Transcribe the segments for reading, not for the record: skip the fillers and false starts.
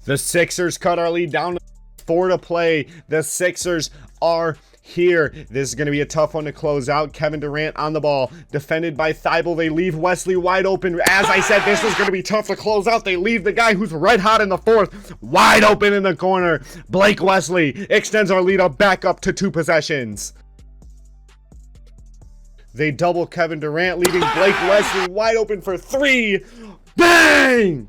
The Sixers cut our lead down to 4 to play. The Sixers are here. This is going to be a tough one to close out. Kevin Durant on the ball, defended by Thibault. They leave Wesley wide open. As I said, this is going to be tough to close out. They leave the guy who's red hot in the fourth wide open in the corner. Blake Wesley extends our lead up back up to 2 possessions. They double Kevin Durant, leaving Blake Wesley wide open for 3. Bang!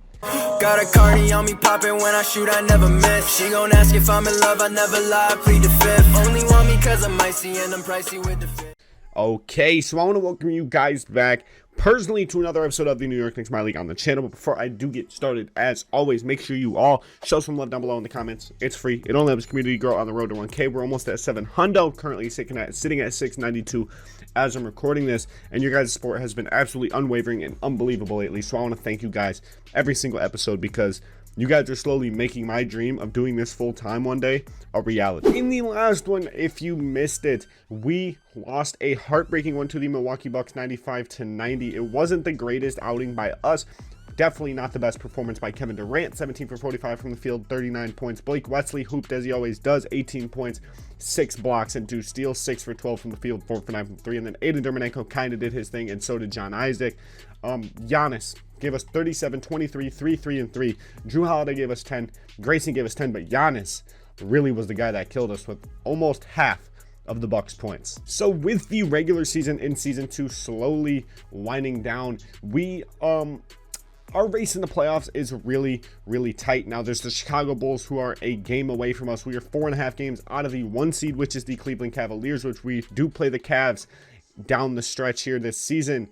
Got a Cardi on me poppin' when I shoot, I never miss. She gon' ask if I'm in love, I never lie, plead the fifth. Only want me cause I'm icy and I'm pricey with the fit. Okay, so I want to welcome you guys back personally to another episode of the New York Knicks MyLeague on the channel. But before I do get started, as always, make sure you all show some love down below in the comments. It's free. It only helps community grow on the road to 1K. We're almost at 700, currently sitting at 692 as I'm recording this, and your guys' support has been absolutely unwavering and unbelievable lately. So I want to thank you guys every single episode, because you guys are slowly making my dream of doing this full time one day a reality. In the last one, if you missed it, we lost a heartbreaking one to the Milwaukee Bucks, 95-90. It wasn't the greatest outing by us. Definitely not the best performance by Kevin Durant, 17 for 45 from the field, 39 points. Blake Wesley hooped as he always does, 18 points, 6 blocks, and 2 steals, 6 for 12 from the field, 4 for 9 from 3. And then Aiden Dermanenko kind of did his thing, and so did John Isaac. Giannis gave us 37, 23, 3, 3, and 3. Drew Holiday gave us 10. Grayson gave us 10, but Giannis really was the guy that killed us with almost half of the Bucks points. So with the regular season in season 2 slowly winding down, our race in the playoffs is really tight. Now there's the Chicago Bulls, who are a game away from us. We are 4.5 games out of the 1 seed, which is the Cleveland Cavaliers, which we do play the Cavs down the stretch here this season.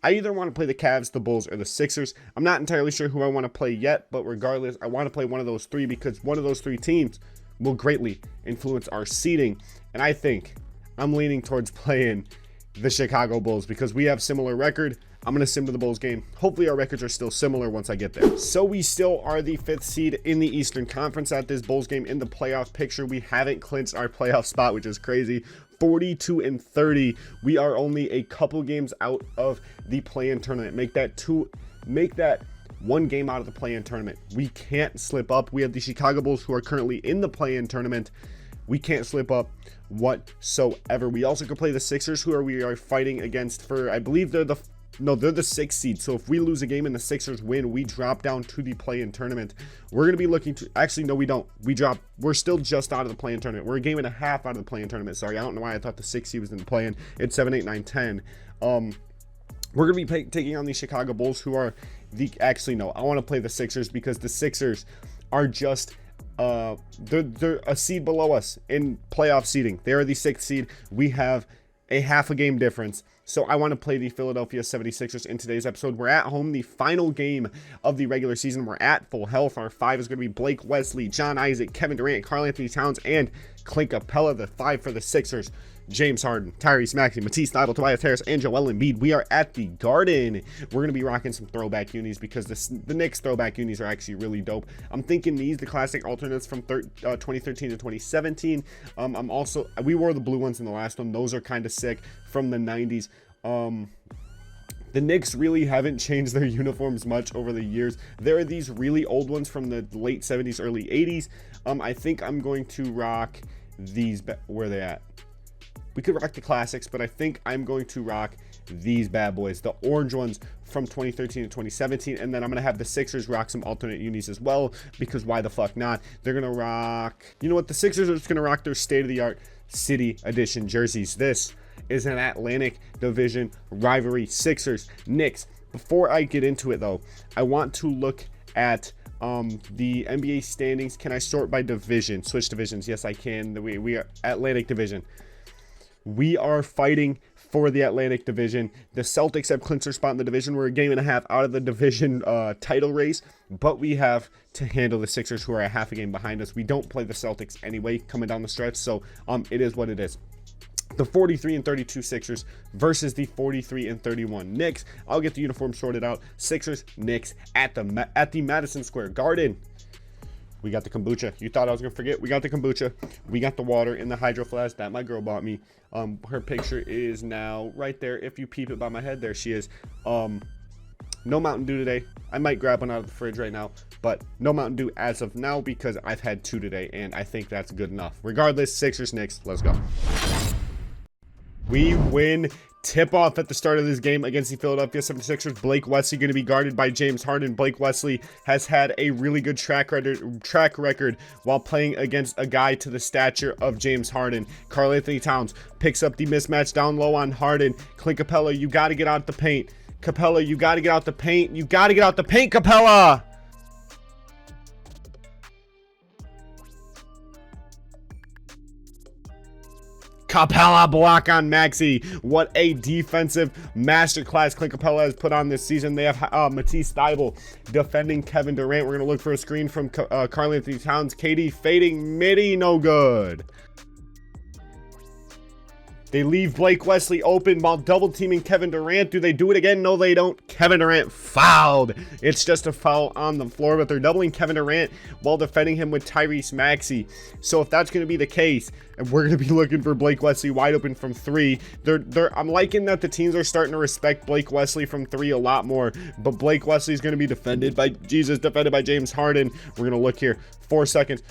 I either want to play the Cavs, the Bulls, or the Sixers. I'm not entirely sure who I want to play yet, but regardless, I want to play one of those 3, because one of those 3 teams will greatly influence our seeding. And I think I'm leaning towards playing the Chicago Bulls, because we have similar record. I'm going to sim to the Bulls game. Hopefully our records are still similar once I get there. So we still are the 5th seed in the Eastern Conference at this Bulls game. In the playoff picture, we haven't clinched our playoff spot, which is crazy. 42-30. We are only a couple games out of the play-in tournament. Make that 1 game out of the play-in tournament. We can't slip up. We have the Chicago Bulls, who are currently in the play-in tournament. We can't slip up whatsoever. We also could play the Sixers, who we are fighting against for, I believe they're the 6th seed. So if we lose a game and the Sixers win, we drop down to the play-in tournament. We're going to be looking to, actually, no, we don't. We're still just out of the play-in tournament. We're a game and a half out of the play-in tournament. Sorry, I don't know why I thought the 6th seed was in the play-in. It's 7, 8, 9, 10. We're going to be taking on the Chicago Bulls, who are actually, no, I want to play the Sixers, because the Sixers are just, they're a seed below us in playoff seeding. They are the 6th seed. We have a half a game difference. So I want to play the Philadelphia 76ers in today's episode. We're at home, the final game of the regular season. We're at full health. Our 5 is going to be Blake Wesley, John Isaac, Kevin Durant, Karl-Anthony Towns, and Clint Capella. The 5 for the Sixers: James Harden, Tyrese Maxey, Matisse Thybulle, Tobias Harris, and Joel Embiid. We are at the Garden. We're going to be rocking some throwback unis, because the Knicks throwback unis are actually really dope. I'm thinking these, the classic alternates from 2013 to 2017. We wore the blue ones in the last one. Those are kind of sick from the 90s. The Knicks really haven't changed their uniforms much over the years. There are these really old ones from the late 70s, early 80s. I think I'm going to rock these. Where are they at? We could rock the classics, but I think I'm going to rock these bad boys, the orange ones from 2013 to 2017. And then I'm going to have the Sixers rock some alternate unis as well, because why the fuck not? They're going to rock, you know what? The Sixers are just going to rock their state-of-the-art City Edition jerseys. This is an Atlantic Division rivalry. Sixers, Knicks. Before I get into it, though, I want to look at the NBA standings. Can I sort by division? Switch divisions. Yes, I can. We are Atlantic Division. We are fighting for the Atlantic Division. The Celtics have clinched their spot in the division. We're a game and a half out of the division title race, but we have to handle the Sixers, who are a half a game behind us. We don't play the Celtics anyway coming down the stretch, so it is what it is. The 43-32 Sixers versus the 43-31 Knicks. I'll get the uniform sorted out. Sixers, Knicks at the Madison Square Garden. We got the kombucha. You thought I was going to forget? We got the kombucha. We got the water in the hydro flask that my girl bought me. Her picture is now right there. If you peep it by my head, there she is. No Mountain Dew today. I might grab one out of the fridge right now, but no Mountain Dew as of now because I've had 2 today, and I think that's good enough. Regardless, Sixers, Knicks, let's go. We win. Tip off at the start of this game against the Philadelphia 76ers. Blake Wesley going to be guarded by James Harden. Blake Wesley has had a really good track record while playing against a guy to the stature of James Harden. Karl-Anthony Towns picks up the mismatch down low on Harden. Clint Capella, you got to get out the paint. Capella, you got to get out the paint. You got to get out the paint, Capella. Capella block on Maxey. What a defensive masterclass Clint Capella has put on this season. They have Matisse Thybulle defending Kevin Durant. We're going to look for a screen from Karl-Anthony Towns. KD fading midi, no good. They leave Blake Wesley open while double teaming Kevin Durant. Do they do it again? No, they don't. Kevin Durant fouled. It's just a foul on the floor, but they're doubling Kevin Durant while defending him with Tyrese Maxey. So if that's going to be the case, and we're going to be looking for Blake Wesley wide open from 3, I'm liking that the teams are starting to respect Blake Wesley from 3 a lot more, but Blake Wesley is going to be defended by James Harden. We're going to look here. 4 seconds.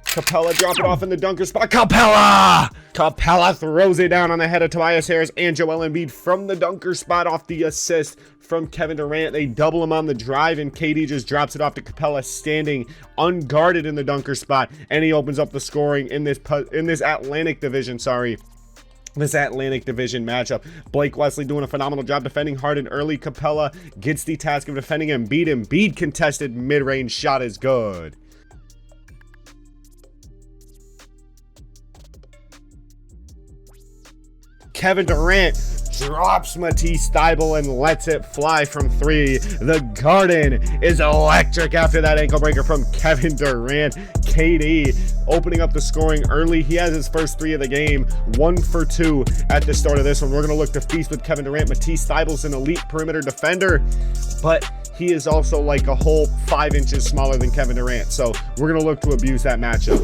Capella drop it off in the dunker spot. Capella throws it down on the head of Tobias Harris and Joel Embiid from the dunker spot off the assist from Kevin Durant. They double him on the drive, and KD just drops it off to Capella standing unguarded in the dunker spot, and he opens up the scoring in this Atlantic Division. This Atlantic Division matchup. Blake Wesley doing a phenomenal job defending Harden early. Capella gets the task of defending Embiid. Embiid contested mid-range shot is good. Kevin Durant drops Matisse Thybulle and lets it fly from 3. The Garden is electric after that ankle breaker from Kevin Durant. KD opening up the scoring early. He has his first 3 of the game, 1 for 2 at the start of this one. We're going to look to feast with Kevin Durant. Matisse Thybulle's an elite perimeter defender, but he is also like a whole 5 inches smaller than Kevin Durant. So we're going to look to abuse that matchup.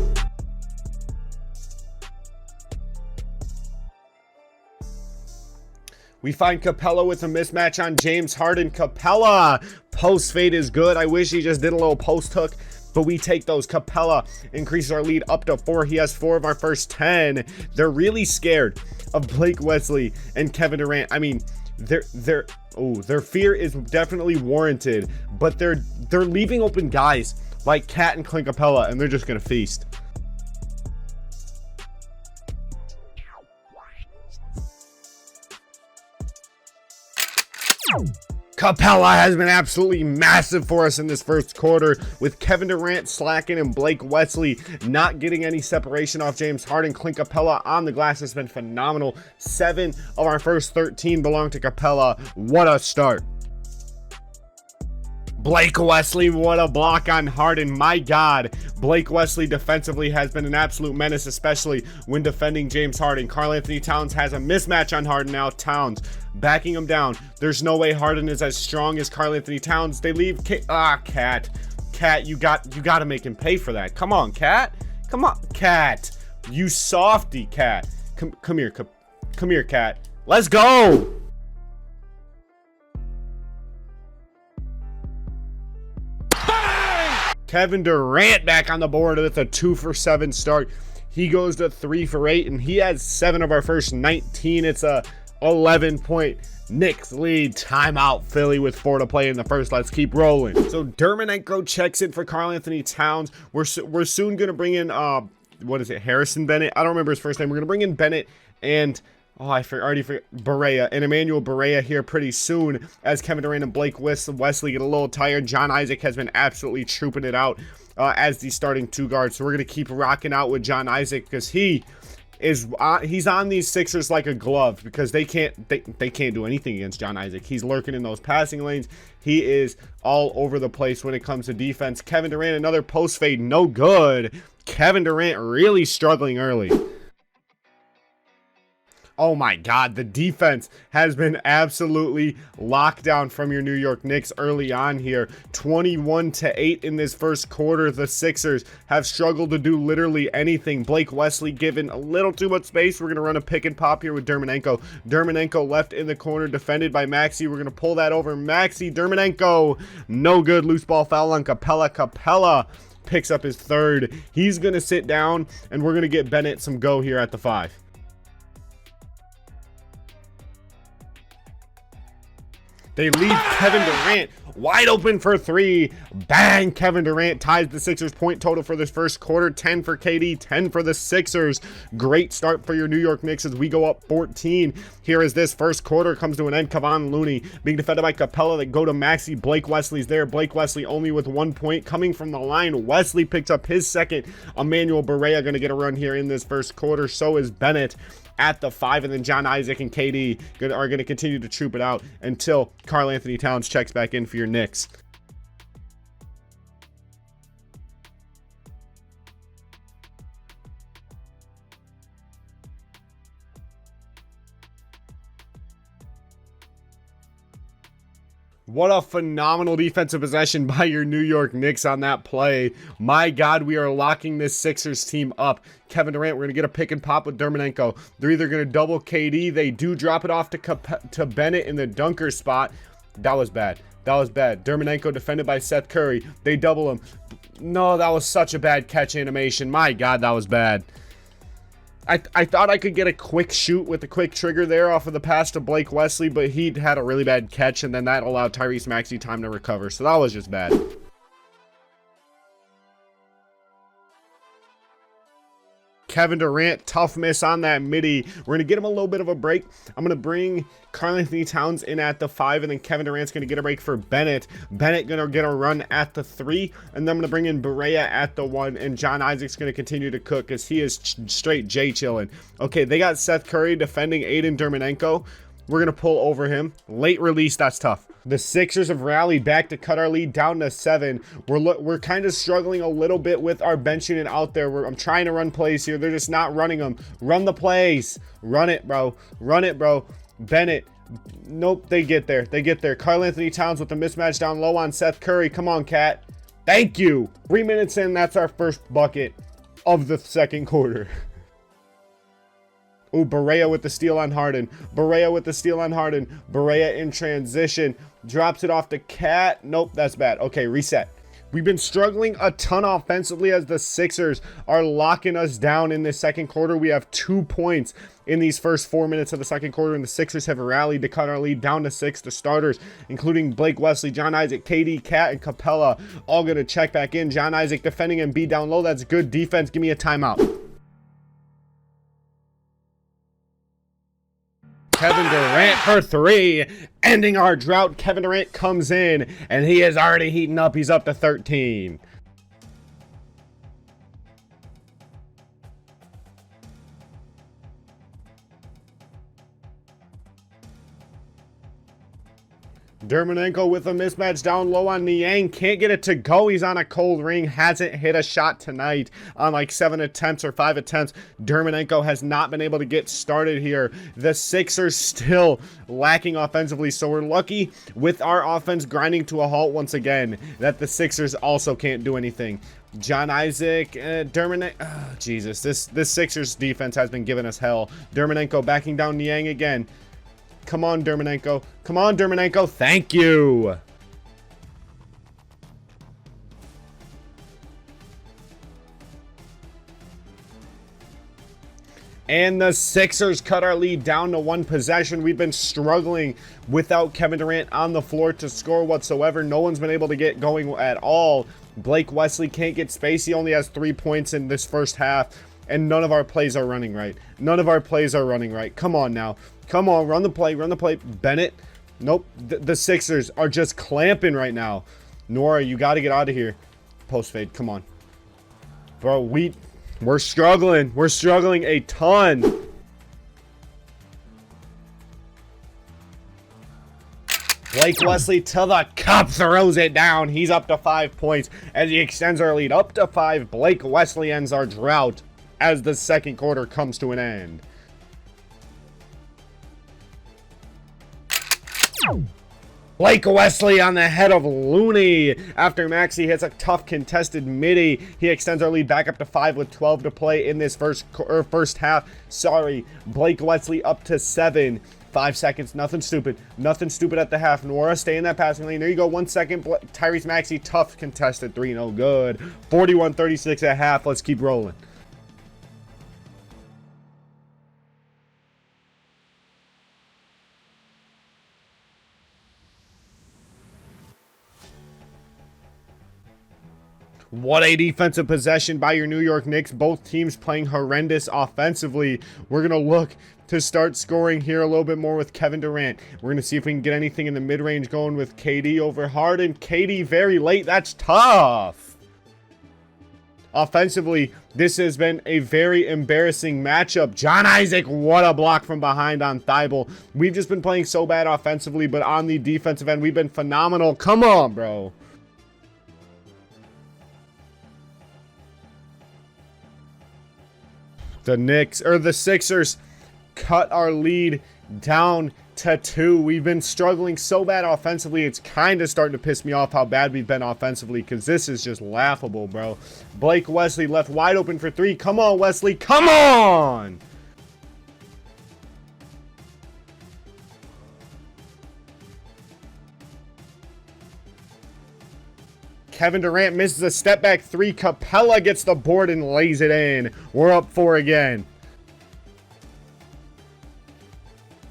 We find Capella with a mismatch on James Harden. Capella, post fade is good. I wish he just did a little post hook, but we take those. Capella increases our lead up to 4. He has 4 of our first 10. They're really scared of Blake Wesley and Kevin Durant. I mean, their fear is definitely warranted, but they're leaving open guys like Cat and Clint Capella, and they're just gonna feast. Capella has been absolutely massive for us in this first quarter, with Kevin Durant slacking and Blake Wesley not getting any separation off James Harden. Clint Capella on the glass has been phenomenal. 7 of our first 13 belong to Capella. What a start. Blake Wesley, what a block on Harden. My God, Blake Wesley defensively has been an absolute menace, especially when defending James Harden. Karl-Anthony Towns has a mismatch on Harden now. Towns backing him down. There's no way Harden is as strong as Karl-Anthony Towns. They leave Cat. Cat, you got to make him pay for that. Come on, Cat. Come on, Cat. You softy, Cat. Come here, Cat. Let's go. Kevin Durant back on the board with a 2 for 7 start. He goes to 3 for 8, and he has 7 of our first 19. It's a 11-point Knicks lead. Timeout Philly with 4 to play in the first. Let's keep rolling. So Dermonenko checks in for Karl-Anthony Towns. We're soon going to bring in, Harrison Bennett? I don't remember his first name. We're going to bring in Bennett and... I already forgot Barea and Emmanuel Barea here pretty soon, as Kevin Durant and Blake Wesley get a little tired. John Isaac has been absolutely trooping it out as the starting 2 guards. So we're going to keep rocking out with John Isaac, because he's on these Sixers like a glove, because they can't do anything against John Isaac. He's lurking in those passing lanes. He is all over the place when it comes to defense. Kevin Durant, another post fade, no good. Kevin Durant really struggling early. Oh my God, the defense has been absolutely locked down from your New York Knicks early on here. 21-8 in this first quarter. The Sixers have struggled to do literally anything. Blake Wesley given a little too much space. We're going to run a pick and pop here with Dermonenko. Dermonenko left in the corner, defended by Maxey. We're going to pull that over. Maxey, Dermonenko, no good. Loose ball foul on Capella. Capella picks up his third. He's going to sit down, and we're going to get Bennett some go here at the 5. They leave Kevin Durant wide open for 3. Bang! Kevin Durant ties the Sixers point total for this first quarter. 10 for KD, 10 for the Sixers. Great start for your New York Knicks as we go up 14. Here as this first quarter comes to an end. Kevon Looney being defended by Capella. That go to Maxey. Blake Wesley's there. Blake Wesley only with 1 point coming from the line. Wesley picks up his second. Emmanuel Barea going to get a run here in this first quarter. So is Bennett at the 5, and then John Isaac and KD are going to continue to troop it out until Karl Anthony Towns checks back in for your Knicks. What a phenomenal defensive possession by your New York Knicks on that play. My God, we are locking this Sixers team up. Kevin Durant, we're going to get a pick and pop with Dermonenko. They're either going to double KD. They do drop it off to Bennett in the dunker spot. That was bad. That was bad. Dermonenko defended by Seth Curry. They double him. No, that was such a bad catch animation. My God, that was bad. I thought I could get a quick shoot with the quick trigger there off of the pass to Blake Wesley, but he had a really bad catch, and then that allowed Tyrese Maxey time to recover. So that was just bad. Kevin Durant, tough miss on that midi. We're going to get him a little bit of a break. I'm going to bring Karl Anthony Towns in at the 5, and then Kevin Durant's going to get a break for Bennett. Bennett going to get a run at the 3, and then I'm going to bring in Barea at the 1, and John Isaac's going to continue to cook because he is straight J chilling. Okay, they got Seth Curry defending Aiden Dermonenko. We're going to pull over him. Late release, that's tough. The Sixers have rallied back to cut our lead down to 7. We're kind of struggling a little bit with our bench unit out there. I'm trying to run plays here. They're just not running them. Run the plays. Run it, bro. Run it, bro. Bennett. Nope, they get there. They get there. Karl Anthony Towns with the mismatch down low on Seth Curry. Come on, Cat. Thank you. 3 minutes in, that's our first bucket of the second quarter. Ooh, Barea with the steal on Harden. Barea with the steal on Harden. Barea in transition. Drops it off to Cat. Nope, that's bad. Okay, reset. We've been struggling a ton offensively as the Sixers are locking us down in this second quarter. We have 2 points in these first 4 minutes of the second quarter, and the Sixers have rallied to cut our lead down to 6. The starters, including Blake Wesley, John Isaac, KD, Cat, and Capella, all going to check back in. John Isaac defending and be down low. That's good defense. Give me a timeout. Kevin Durant for 3, ending our drought. Kevin Durant comes in, and he is already heating up. He's up to 13. Dermonenko with a mismatch down low on Niang. Can't get it to go. He's on a cold ring. Hasn't hit a shot tonight on like 7 attempts or 5 attempts. Dermonenko has not been able to get started here. The Sixers still lacking offensively, so we're lucky with our offense grinding to a halt once again that the Sixers also can't do anything. John Isaac, Dermonenko. Oh, Jesus, this Sixers defense has been giving us hell. Dermonenko backing down Niang again. Come on, Dermonenko. Come on, Dermonenko. Thank you. And the Sixers cut our lead down to 1 possession. We've been struggling without Kevin Durant on the floor to score whatsoever. No one's been able to get going at all. Blake Wesley can't get space. He only has 3 points in this first half. And none of our plays are running right. None of our plays are running right. Come on now. Come on, run the play, run the play. Bennett. Nope. The Sixers are just clamping right now. Nora, you got to get out of here. Post fade. Come on. Bro, we're struggling. We're struggling a ton. Blake Wesley to the cup, throws it down. He's up to 5 points as he extends our lead up to 5. Blake Wesley ends our drought as the second quarter comes to an end. Blake Wesley on the head of Looney. After Maxey hits a tough contested midi, he extends our lead back up to 5 with 12 to play in this first half. Sorry, Blake Wesley up to 7. 5 seconds, nothing stupid at the half. Nora, stay in that passing lane. There you go, 1 second. Tyrese Maxey, tough contested 3, no good. 41-36 at half. Let's keep rolling. What a defensive possession by your New York Knicks. Both teams playing horrendous offensively. We're going to look to start scoring here a little bit more with Kevin Durant. We're going to see if we can get anything in the mid-range going with KD over Harden. KD very late. That's tough. Offensively, this has been a very embarrassing matchup. John Isaac, what a block from behind on Thibault. We've just been playing so bad offensively, but on the defensive end, we've been phenomenal. Come on, bro. The Sixers cut our lead down to 2. We've been struggling so bad offensively. It's kind of starting to piss me off how bad we've been offensively, because this is just laughable, bro. Blake Wesley left wide open for 3. Come on, Wesley. Come on. Kevin Durant misses a step back 3. Capella gets the board and lays it in. We're up 4 again.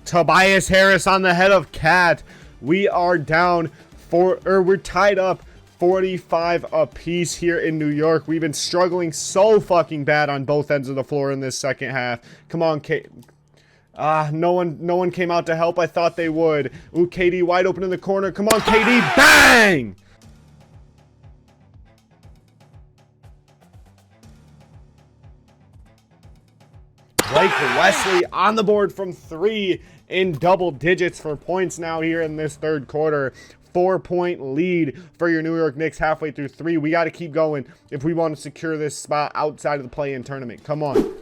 Tobias Harris on the head of Cat. We are down we're tied up 45 apiece here in New York. We've been struggling so fucking bad on both ends of the floor in this second half. Come on, no one came out to help. I thought they would. Ooh, KD wide open in the corner. Come on, KD. Bang! Blake Wesley on the board from 3 in double digits for points now here in this third quarter. 4-point lead for your New York Knicks halfway through 3. We got to keep going if we want to secure this spot outside of the play-in tournament. Come on.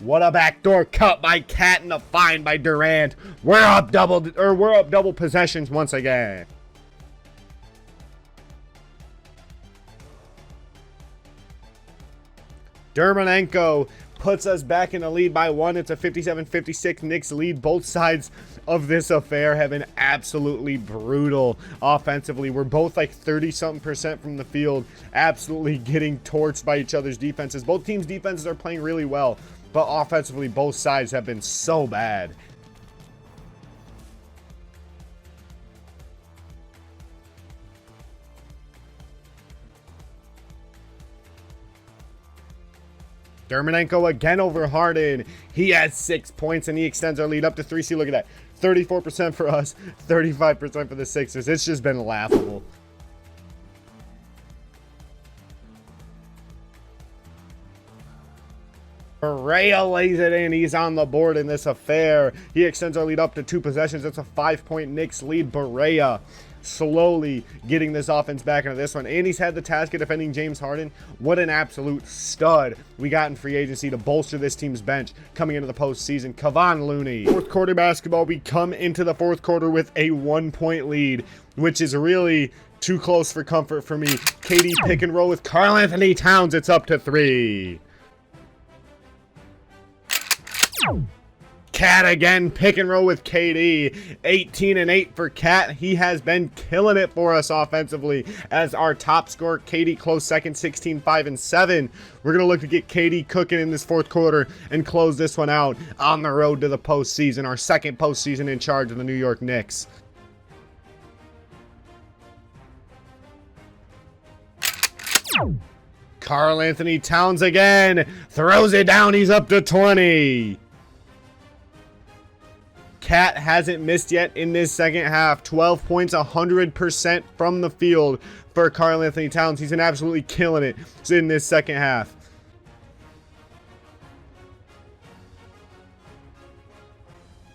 What a backdoor cut by Cat and a find by Durant. We're up double possessions once again. Dermonenko puts us back in the lead by 1. It's a 57-56 Knicks lead. Both sides of this affair have been absolutely brutal offensively. We're both like 30-something% from the field, absolutely getting torched by each other's defenses. Both teams' defenses are playing really well, but offensively, both sides have been so bad. Dermonenko again over Harden. He has 6 points and he extends our lead up to 3. See, look at that. 34% for us, 35% for the Sixers. It's just been laughable. Barea lays it in. He's on the board in this affair. He extends our lead up to 2 possessions. That's a 5-point Knicks lead. Barea slowly getting this offense back into this one. And he's had the task of defending James Harden. What an absolute stud we got in free agency to bolster this team's bench coming into the postseason. Kevon Looney. Fourth quarter basketball. We come into the fourth quarter with a 1-point lead, which is really too close for comfort for me. KD pick and roll with Karl Anthony Towns. It's up to 3. Cat again, pick and roll with KD. 18-8 for Cat. He has been killing it for us offensively as our top scorer. KD close second, 16-5-7. We're going to look to get KD cooking in this fourth quarter and close this one out on the road to the postseason. Our second postseason in charge of the New York Knicks. Karl Anthony Towns again. Throws it down. He's up to 20. Cat hasn't missed yet in this second half. 12 points, 100% from the field for Karl Anthony Towns. He's been absolutely killing it in this second half.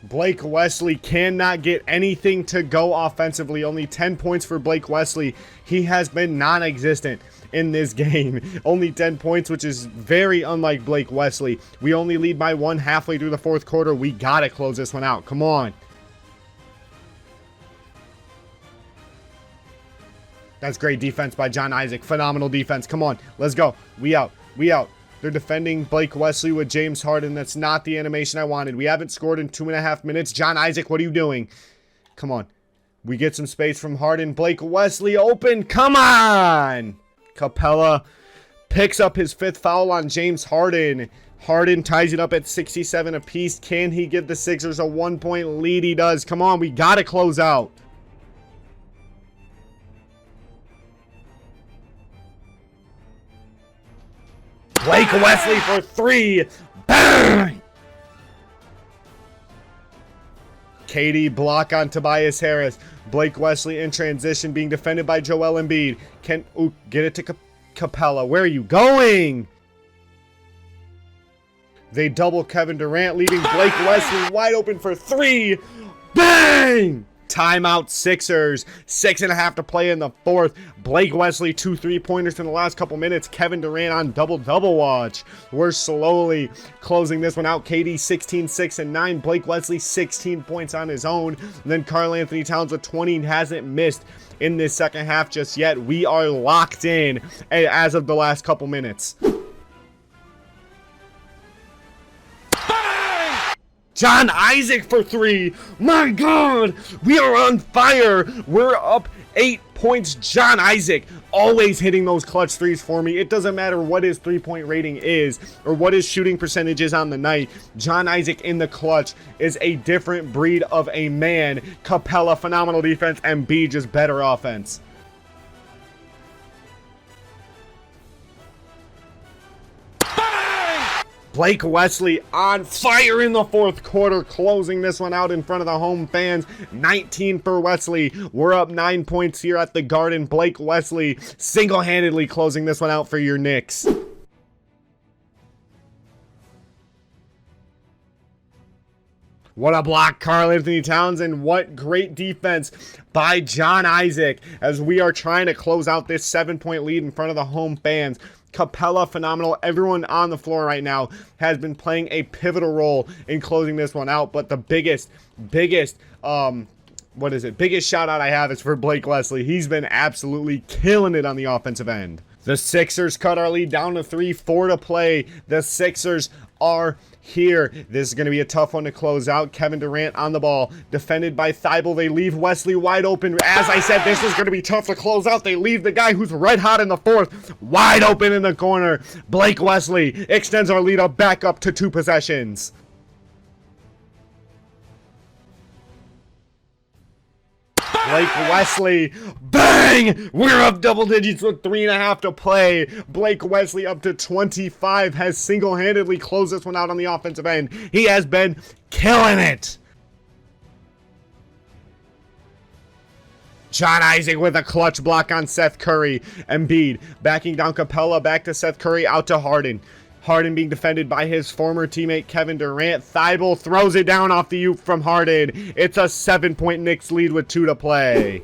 Blake Wesley cannot get anything to go offensively. Only 10 points for Blake Wesley. He has been non-existent in this game. Only 10 points, which is very unlike Blake Wesley. We only lead by 1 halfway through the fourth quarter. We gotta close this one out. Come on. That's great defense by John Isaac. Phenomenal defense. Come on. Let's go. We out. We out. They're defending Blake Wesley with James Harden. That's not the animation I wanted. We haven't scored in 2.5 minutes. John Isaac, what are you doing? Come on. We get some space from Harden. Blake Wesley open. Come on. Capella picks up his 5th foul on James Harden. Harden ties it up at 67 apiece. Can he give the Sixers a 1-point lead? He does. Come on. We got to close out. Blake Wesley for 3. Bang! KD block on Tobias Harris. Blake Wesley in transition being defended by Joel Embiid. Get it to Capella. Where are you going? They double Kevin Durant, leaving Blake Wesley wide open for 3. Bang! Timeout Sixers. 6.5 to play in the fourth. Blake Wesley 2 3-pointers in the last couple minutes. Kevin Durant on double watch. We're slowly closing this one out. KD 16, 6, and 9. Blake Wesley 16 points on his own. And then Karl Anthony Towns with 20 hasn't missed in this second half just yet. We are locked in as of the last couple minutes. John Isaac for 3. My God, we are on fire. We're up 8 points. John Isaac always hitting those clutch threes for me. It doesn't matter what his 3-point rating is or what his shooting percentage is on the night. John Isaac in the clutch is a different breed of a man. Capella, phenomenal defense. Embiid, just better offense. Blake Wesley on fire in the fourth quarter, closing this one out in front of the home fans. 19 for Wesley. We're up 9 points here at the Garden. Blake Wesley single-handedly closing this one out for your Knicks. What a block, Karl Anthony Towns, and what great defense by John Isaac as we are trying to close out this 7-point lead in front of the home fans. Capella, phenomenal. Everyone on the floor right now has been playing a pivotal role in closing this one out, but the biggest shout out I have is for Blake Wesley. He's been absolutely killing it on the offensive end. The Sixers cut our lead down to 3, 4 to play. The Sixers are here. This is going to be a tough one to close out. Kevin Durant on the ball, defended by Thibault. They leave Wesley wide open. As I said, this is going to be tough to close out. They leave the guy who's red hot in the fourth wide open in the corner. Blake Wesley extends our lead back up to 2 possessions. Blake Wesley, bang! We're up double digits with 3.5 to play. Blake Wesley up to 25 has single-handedly closed this one out on the offensive end. He has been killing it. John Isaac with a clutch block on Seth Curry. Embiid backing down Capella, back to Seth Curry, out to Harden. Harden being defended by his former teammate Kevin Durant. Thibault throws it down off the oop from Harden. It's a 7-point Knicks lead with 2 to play.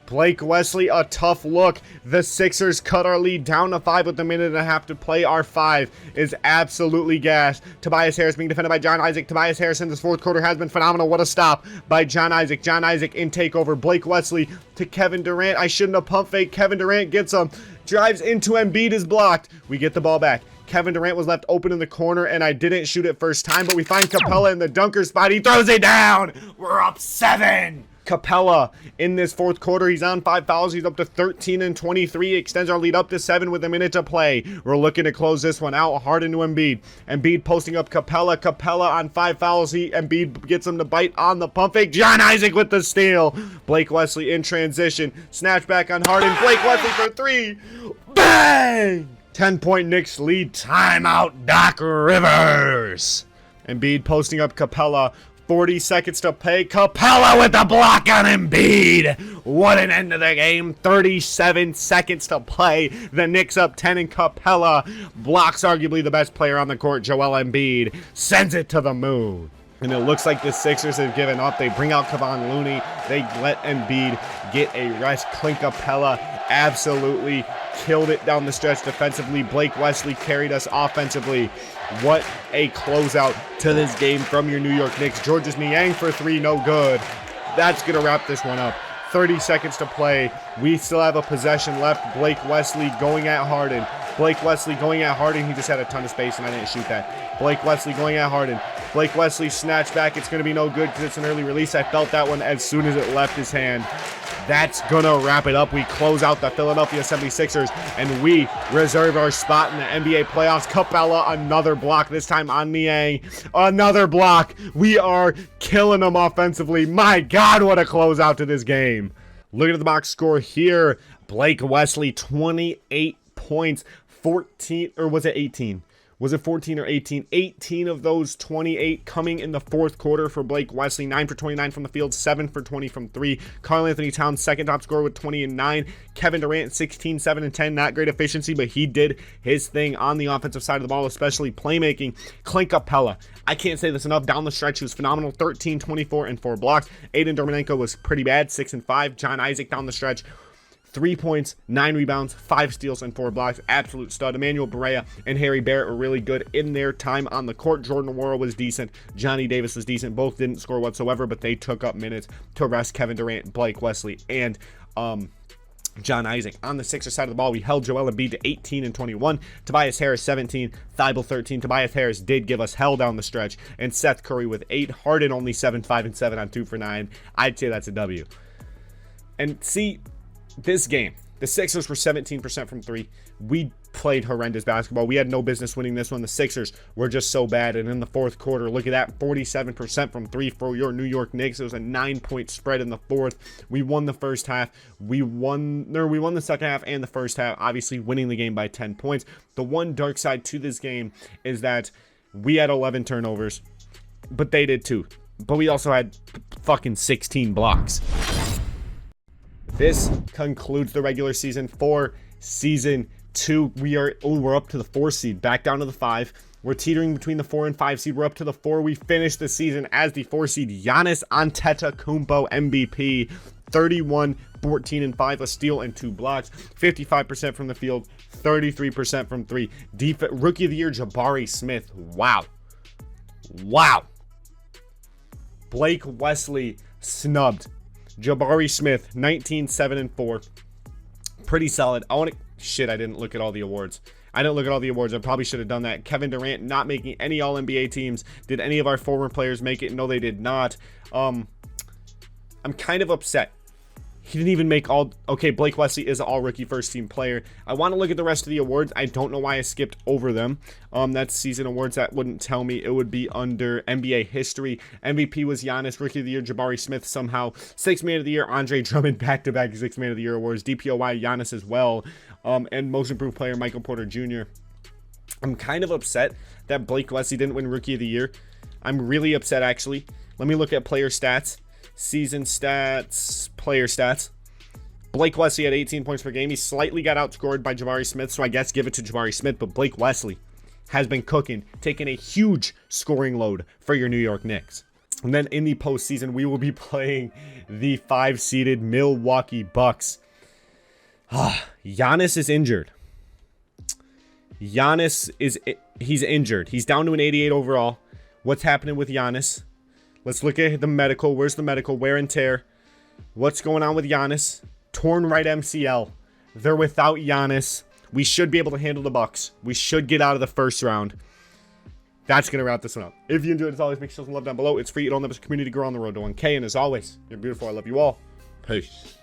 Blake Wesley, a tough look. The Sixers cut our lead down to 5 with 1.5 to play. Our 5 is absolutely gassed. Tobias Harris being defended by John Isaac. Tobias Harris in this fourth quarter has been phenomenal. What a stop by John Isaac. John Isaac in takeover. Blake Wesley to Kevin Durant. I shouldn't have pump fake. Kevin Durant gets him. Drives into Embiid, is blocked. We get the ball back. Kevin Durant was left open in the corner, and I didn't shoot it first time, but we find Capella in the dunker spot. He throws it down. We're up 7. Capella in this fourth quarter, he's on 5 fouls. He's up to 13 and 23. Extends our lead up to 7 with 1 minute to play. We're looking to close this one out. Harden to Embiid. Embiid posting up Capella. Capella on 5 fouls. Embiid gets him to bite on the pump fake. John Isaac with the steal. Blake Wesley in transition. Snatch back on Harden. Blake Wesley for 3. Bang! 10-point Knicks lead. Timeout, Doc Rivers. Embiid posting up Capella. 40 seconds to play. Capella with the block on Embiid. What an end to the game. 37 seconds to play. The Knicks up 10, and Capella blocks arguably the best player on the court, Joel Embiid. Sends it to the moon. And it looks like the Sixers have given up. They bring out Kevon Looney. They let Embiid get a rest. Clint Capella absolutely killed it down the stretch defensively. Blake Wesley carried us offensively. What a closeout to this game from your New York Knicks. Georges Niang for 3, no good. That's going to wrap this one up. 30 seconds to play. We still have a possession left. Blake Wesley going at Harden. Blake Wesley going at Harden. He just had a ton of space, and I didn't shoot that. Blake Wesley going at Harden. Blake Wesley snatch back. It's going to be no good because it's an early release. I felt that one as soon as it left his hand. That's going to wrap it up. We close out the Philadelphia 76ers, and we reserve our spot in the NBA playoffs. Capella, another block, this time on Niang. Another block. We are killing them offensively. My God, what a closeout to this game. Look at the box score here. Blake Wesley, 28 points, 14, or was it 18? Was it 14 or 18? 18 of those 28 coming in the fourth quarter for Blake Wesley. 9 for 29 from the field, 7 for 20 from 3. Karl-Anthony Towns, second top scorer with 20 and 9. Kevin Durant, 16, 7 and 10. Not great efficiency, but he did his thing on the offensive side of the ball, especially playmaking. Clint Capella, I can't say this enough. Down the stretch, he was phenomenal. 13, 24, and 4 blocks. Aiden Dormanenko was pretty bad, 6 and 5. John Isaac down the stretch, 3 points, 9 rebounds, 5 steals, and 4 blocks. Absolute stud. Emmanuel Barea and Harry Barrett were really good in their time on the court. Jordan Nwora was decent. Johnny Davis was decent. Both didn't score whatsoever, but they took up minutes to rest Kevin Durant, Blake Wesley, and John Isaac. On the Sixers side of the ball, we held Joel Embiid to 18 and 21. Tobias Harris, 17. Thibault, 13. Tobias Harris did give us hell down the stretch. And Seth Curry with 8. Harden only 7, 5 and 7 on 2 for 9. I'd say that's a W. And see, this game, the Sixers were 17% from 3. We played horrendous basketball. We had no business winning this one. The Sixers were just so bad. And in the fourth quarter, look at that, 47% from 3 for your New York Knicks. It was a 9-point spread in the fourth. We won the first half. We won the second half and the first half, obviously winning the game by 10 points. The one dark side to this game is that we had 11 turnovers, but they did too. But we also had fucking 16 blocks. This concludes the regular season for season 2. We're up to the 4 seed, back down to the 5. We're teetering between the 4 and 5 seed. We're up to the 4. We finished the season as the 4 seed. Giannis Antetokounmpo MVP, 31, 14 and 5, a steal and 2 blocks, 55% from the field, 33% from 3. Rookie of the year Jabari Smith. Wow. Blake Wesley snubbed. Jabari Smith, 19, 7 and 4. Pretty solid. I didn't look at all the awards. I probably should have done that. Kevin Durant not making any All-NBA teams. Did any of our former players make it? No, they did not. I'm kind of upset. He didn't even make all... Okay, Blake Wesley is an all-rookie first-team player. I want to look at the rest of the awards. I don't know why I skipped over them. That's season awards. That wouldn't tell me. It would be under NBA history. MVP was Giannis. Rookie of the year, Jabari Smith somehow. Sixth man of the year, Andre Drummond. Back-to-back sixth man of the year awards. DPOY, Giannis as well. And most improved player, Michael Porter Jr. I'm kind of upset that Blake Wesley didn't win Rookie of the Year. I'm really upset, actually. Let me look at player stats. Season stats, player stats. Blake Wesley had 18 points per game. He slightly got outscored by Jabari Smith, so I guess give it to Jabari Smith. But Blake Wesley has been cooking, taking a huge scoring load for your New York Knicks. And then in the postseason, we will be playing the 5-seeded Milwaukee Bucks. Giannis is injured. He's injured. He's down to an 88 overall. What's happening with Giannis? Let's look at the medical. Where's the medical? Wear and tear. What's going on with Giannis? Torn right MCL. They're without Giannis. We should be able to handle the Bucks. We should get out of the first round. That's going to wrap this one up. If you enjoyed it, as always, make sure to love down below. It's free. It all helps the community grow on the road to 1K. And as always, you're beautiful. I love you all. Peace.